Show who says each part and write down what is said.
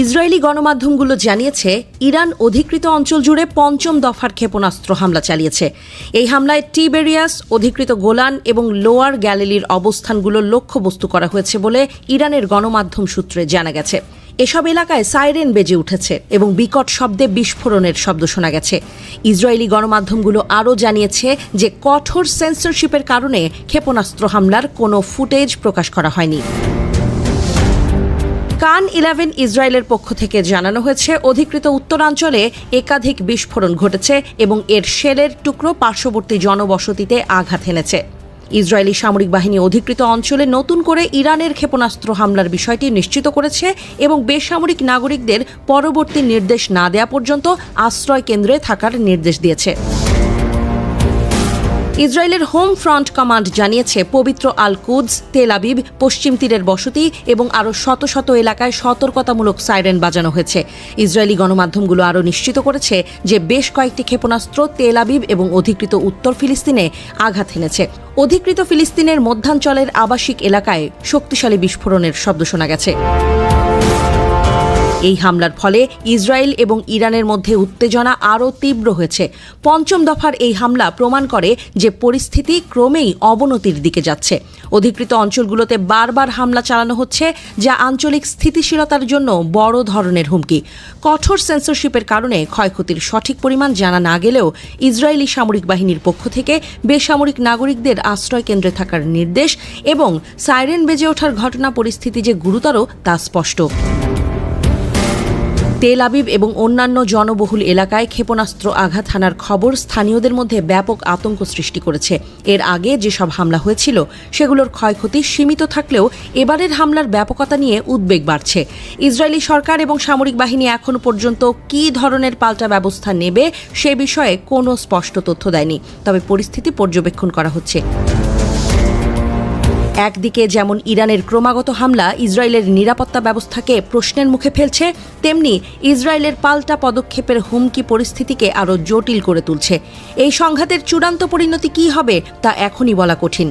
Speaker 1: Israeli গণমাধ্যমগুলো জানিয়েছে, Iran অধিকৃত অঞ্চল জুড়ে পঞ্চম দফার ক্ষেপণাস্ত্র হামলা চালিয়েছে। এই হামলায় টিবেরিয়াস, অধিকৃত গোলান এবং লোয়ার গ্যালিলির অবস্থানগুলো লক্ষ্যবস্তু করা হয়েছে বলে ইরানের গণমাধ্যম সূত্রে জানা গেছে। এসব এলাকায় সাইরেন বেজে উঠেছে এবং বিকট শব্দে বিস্ফোরণের শব্দ শোনা গেছে। ইসরায়েলি গণমাধ্যমগুলো আরও জানিয়েছে যে কঠোর সেন্সরশিপের কারণে ক্ষেপণাস্ত্র হামলার কোনো ফুটেজ প্রকাশ করা হয়নি। কান 11 ইসরায়েলের পক্ষ থেকে জানানো হয়েছে, অধিকৃত উত্তরাঞ্চলে একাধিক বিস্ফোরণ ঘটেছে এবং এর শেলের টুকরো পার্শ্ববর্তী জনবসতিতে আঘাত হেনেছে। ইসরায়েলি সামরিক বাহিনী অধিকৃত অঞ্চলে নতুন করে ইরানের ক্ষেপণাস্ত্র হামলার বিষয়টি নিশ্চিত করেছে এবং বেসামরিক নাগরিকদের পরবর্তী নির্দেশ না দেয়া পর্যন্ত আশ্রয় কেন্দ্রে থাকার নির্দেশ দিয়েছে। ইসরায়েলের হোম ফ্রন্ট কমান্ড জানিয়েছে, পবিত্র আল কুদস, তেল আবিব, পশ্চিম তীরের বসতি এবং আরও শত শত এলাকায় সতর্কতামূলক সাইরেন বাজানো হয়েছে। ইসরায়েলি গণমাধ্যমগুলো আরও নিশ্চিত করেছে যে বেশ কয়েকটি ক্ষেপণাস্ত্র তেল আবিব এবং অধিকৃত উত্তর ফিলিস্তিনে আঘাত হেনেছে। অধিকৃত ফিলিস্তিনের মধ্যাঞ্চলের আবাসিক এলাকায় শক্তিশালী বিস্ফোরণের শব্দ শোনা গেছে। এই হামলার ফলে ইসরায়েল এবং ইরানের মধ্যে উত্তেজনা আরও তীব্র হয়েছে। পঞ্চম দফার এই হামলা প্রমাণ করে যে পরিস্থিতি ক্রমেই অবনতির দিকে যাচ্ছে। অধিকৃত অঞ্চলগুলোতে বারবার হামলা চালানো হচ্ছে, যা আঞ্চলিক স্থিতিশীলতার জন্য বড় ধরনের হুমকি। কঠোর সেন্সরশিপের কারণে ক্ষয়ক্ষতির সঠিক পরিমাণ জানা না গেলেও ইসরায়েলি সামরিক বাহিনীর পক্ষ থেকে বেসামরিক নাগরিকদের আশ্রয় কেন্দ্রে থাকার নির্দেশ এবং সাইরেন বেজে ওঠার ঘটনা পরিস্থিতি যে গুরুতর তা স্পষ্ট। তেল আবিব এবং অন্যান্য জনবহুল এলাকায় ক্ষেপণাস্ত্র আঘাত হানার খবর স্থানীয়দের মধ্যে ব্যাপক আতঙ্ক সৃষ্টি করেছে। এর আগে যেসব হামলা হয়েছিল সেগুলোর ক্ষয়ক্ষতি সীমিত থাকলেও এবারের হামলার ব্যাপকতা নিয়ে উদ্বেগ বাড়ছে। ইসরায়েলি সরকার এবং সামরিক বাহিনী এখনো পর্যন্ত কী ধরনের পাল্টা ব্যবস্থা নেবে সে বিষয়ে কোনো স্পষ্ট তথ্য দেয়নি, তবে পরিস্থিতি পর্যবেক্ষণ করা হচ্ছে। একদিকে যেমন ইরানের ক্রমাগত হামলা ইসরায়েলের নিরাপত্তা ব্যবস্থাকে প্রশ্নের মুখে ফেলছে, তেমনি ইসরায়েলের পাল্টা পদক্ষেপের হুমকি পরিস্থিতিকে আরও জটিল করে তুলছে। এই সংঘাতের চূড়ান্ত পরিণতি কী হবে তা এখনই বলা কঠিন।